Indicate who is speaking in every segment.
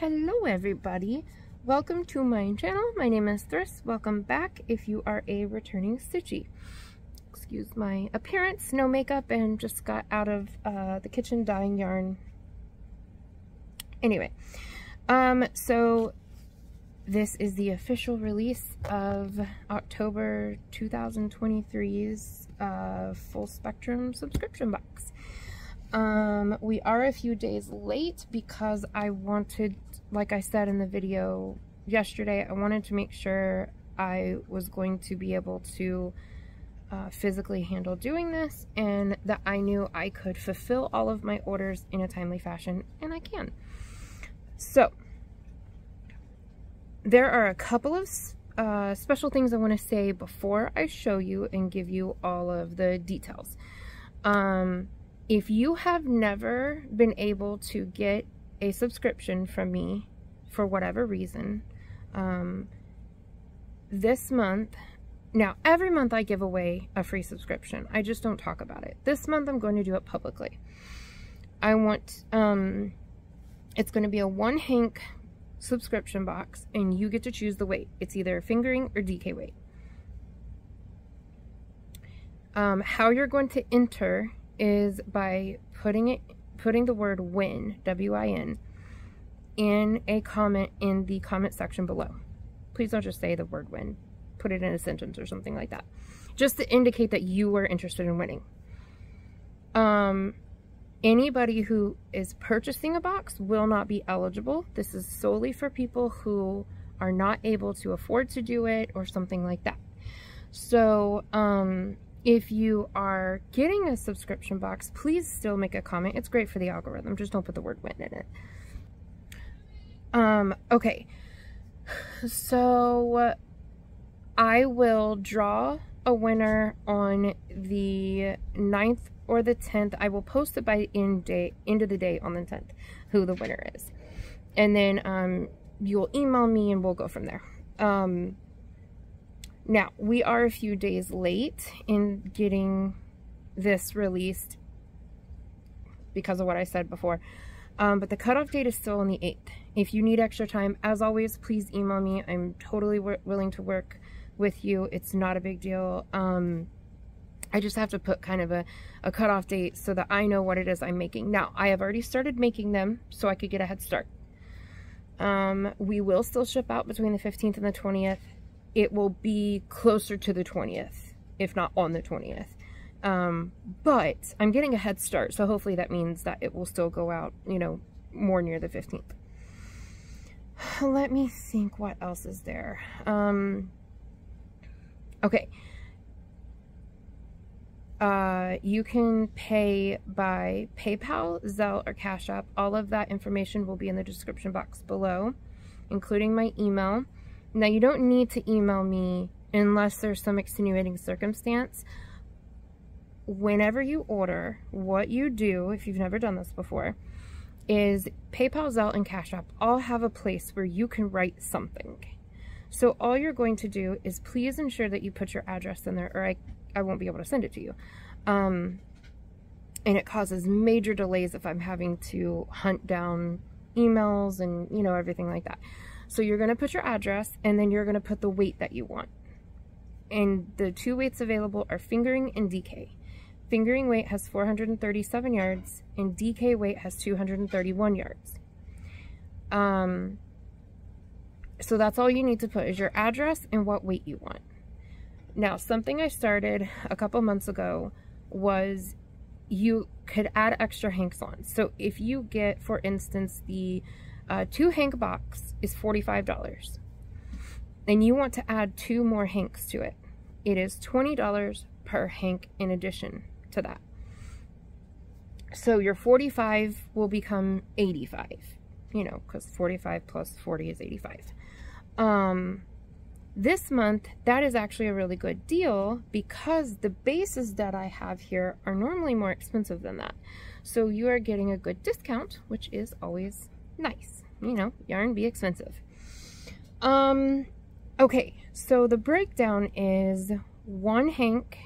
Speaker 1: Hello everybody, welcome to my channel. My name is Thryss. Welcome back if you are a returning stitchie. Excuse my appearance, no makeup, and just got out of the kitchen dyeing yarn. Anyway, so this is the official release of October 2023's full spectrum subscription box. We are a few days late because I wanted, like I said in the video yesterday, I wanted to make sure I was going to be able to physically handle doing this, and that I knew I could fulfill all of my orders in a timely fashion, and I can. So there are a couple of special things I want to say before I show you and give you all of the details. If you have never been able to get a subscription from me for whatever reason, this month, now every month I give away a free subscription. I just don't talk about it. This month I'm going to do it publicly. I want, it's going to be a 1 hank subscription box, and you get to choose the weight. It's either fingering or DK weight. How you're going to enter is by putting the word win, W-I-N, in a comment in the comment section below. Please don't just say the word win. Put it in a sentence or something like that, just to indicate that you are interested in winning. Anybody who is purchasing a box will not be eligible. This is solely for people who are not able to afford to do it or something like that. So, if you are getting a subscription box, please still make a comment. It's great for the algorithm. Just don't put the word win in it. Okay. So I will draw a winner on the 9th or the 10th. I will post it by end of the day on the 10th, who the winner is. And then you'll email me and we'll go from there. Now, we are a few days late in getting this released because of what I said before. But the cutoff date is still on the 8th. If you need extra time, as always, please email me. I'm totally willing to work with you. It's not a big deal. I just have to put kind of a cutoff date so that I know what it is I'm making. Now, I have already started making them so I could get a head start. We will still ship out between the 15th and the 20th. It will be closer to the 20th, if not on the 20th. But I'm getting a head start, so hopefully that means that it will still go out, you know, more near the 15th. Let me think, what else is there? Okay. You can pay by PayPal, Zelle, or Cashapp. All of that information will be in the description box below, including my email. Now, you don't need to email me unless there's some extenuating circumstance. Whenever you order, what you do, if you've never done this before, is PayPal, Zelle, and Cash App all have a place where you can write something. So all you're going to do is please ensure that you put your address in there, or I won't be able to send it to you. And it causes major delays if I'm having to hunt down emails and, you know, everything like that. So you're going to put your address, and then you're going to put the weight that you want. And the 2 weights available are fingering and DK. Fingering weight has 437 yards, and DK weight has 231 yards. So that's all you need to put is your address and what weight you want. Now, something I started a couple months ago was you could add extra hanks on. So if you get, for instance, the 2 hank box is $45, and you want to add 2 more hanks to it, it is $20 per hank in addition to that. So your 45 will become 85, you know, because 45 plus 40 is 85. This month, that is actually a really good deal because the bases that I have here are normally more expensive than that. So you are getting a good discount, which is always nice. You know, yarn be expensive. Okay, so the breakdown is 1 hank,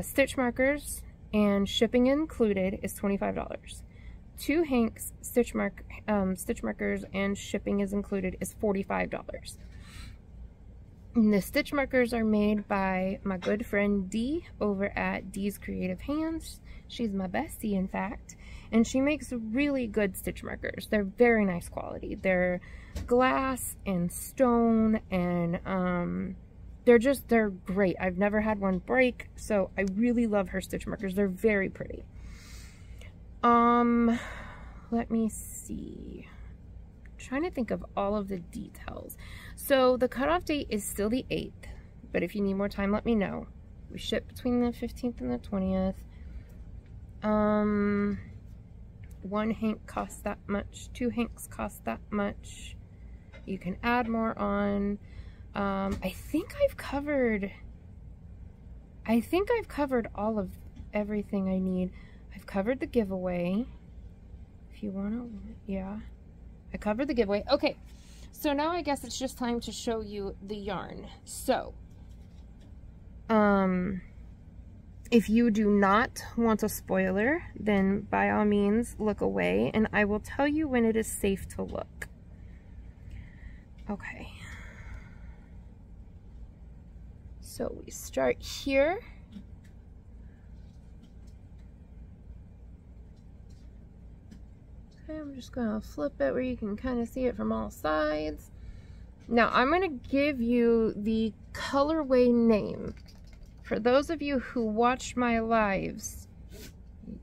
Speaker 1: stitch markers, and shipping included is $25. 2 hanks stitch markers, and shipping is included, is $45. And the stitch markers are made by my good friend Dee over at Dee's Creative Hands. She's my bestie, in fact, and she makes really good stitch markers. They're very nice quality. They're glass and stone, and they're great. I've never had one break, so I really love her stitch markers. They're very pretty. Let me see. I'm trying to think of all of the details. So the cutoff date is still the 8th, but if you need more time, let me know. We ship between the 15th and the 20th. 1 hank costs that much, 2 hanks cost that much. You can add more on. I think I've covered all of everything I need. I've covered the giveaway. If you want to, yeah. I covered the giveaway. Okay, so now I guess it's just time to show you the yarn. So, if you do not want a spoiler, then by all means look away, and I will tell you when it is safe to look. Okay. So we start here. Okay, I'm just gonna flip it where you can kind of see it from all sides. Now I'm gonna give you the colorway name. For those of you who watch my lives,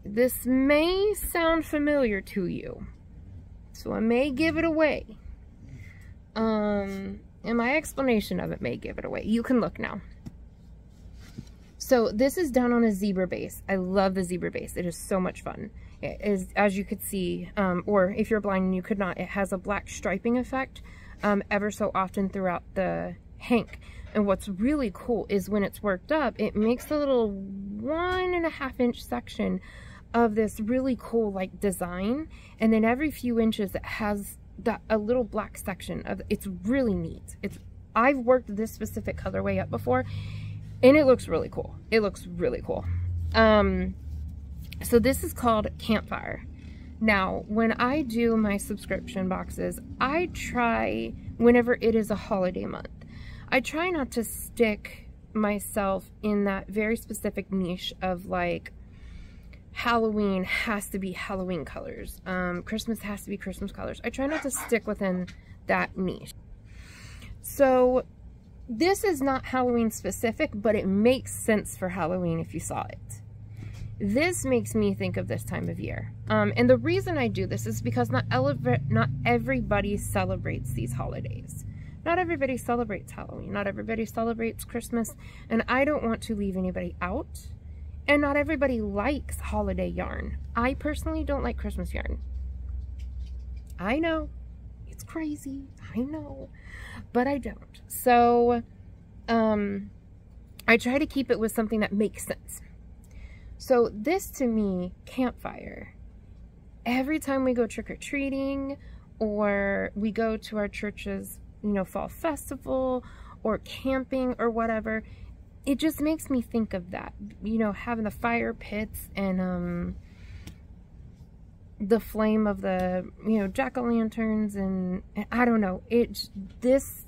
Speaker 1: this may sound familiar to you, so I may give it away. And my explanation of it may give it away. You can look now. So this is done on a zebra base. I love the zebra base. It is so much fun. It is, as you could see, or if you're blind and you could not, it has a black striping effect ever so often throughout the hank. And what's really cool is when it's worked up, it makes a little 1.5 inch section of this really cool like design. And then every few inches it has a little black section of, it's really neat. I've worked this specific colorway up before, and it looks really cool. It looks really cool. So this is called Campfire. Now, when I do my subscription boxes, I try, whenever it is a holiday month, I try not to stick myself in that very specific niche of like, Halloween has to be Halloween colors. Christmas has to be Christmas colors. I try not to stick within that niche. So this is not Halloween specific, but it makes sense for Halloween if you saw it. This makes me think of this time of year. And the reason I do this is because not everybody celebrates these holidays. Not everybody celebrates Halloween. Not everybody celebrates Christmas. And I don't want to leave anybody out. And not everybody likes holiday yarn. I personally don't like Christmas yarn. I know. It's crazy. I know. But I don't. So, I try to keep it with something that makes sense. So this to me, Campfire, every time we go trick-or-treating or we go to our church's, you know, fall festival or camping or whatever, it just makes me think of that, you know, having the fire pits and the flame of the, you know, jack-o'-lanterns and I don't know, this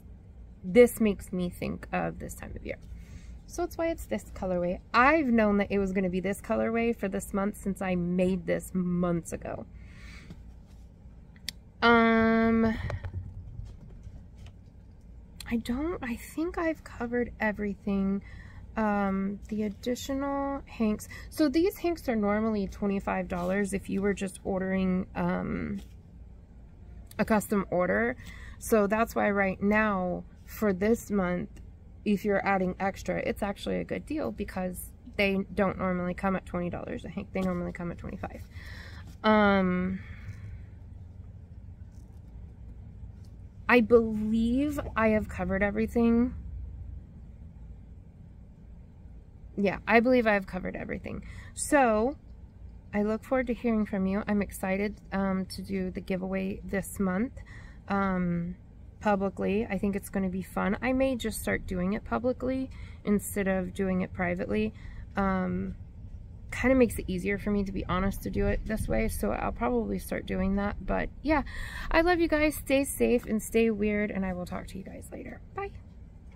Speaker 1: makes me think of this time of year. So that's why it's this colorway. I've known that it was going to be this colorway for this month since I made this months ago. I think I've covered everything. The additional hanks. So these hanks are normally $25 if you were just ordering a custom order. So that's why right now for this month, if you're adding extra, it's actually a good deal because they don't normally come at $20 a hank. They normally come at $25. I believe I have covered everything. Yeah, I believe I've covered everything. So I look forward to hearing from you. I'm excited to do the giveaway this month publicly. I think it's going to be fun. I may just start doing it publicly instead of doing it privately. kind of makes it easier for me, to be honest, to do it this way. So I'll probably start doing that. But yeah, I love you guys. Stay safe and stay weird, and I will talk to you guys later. Bye.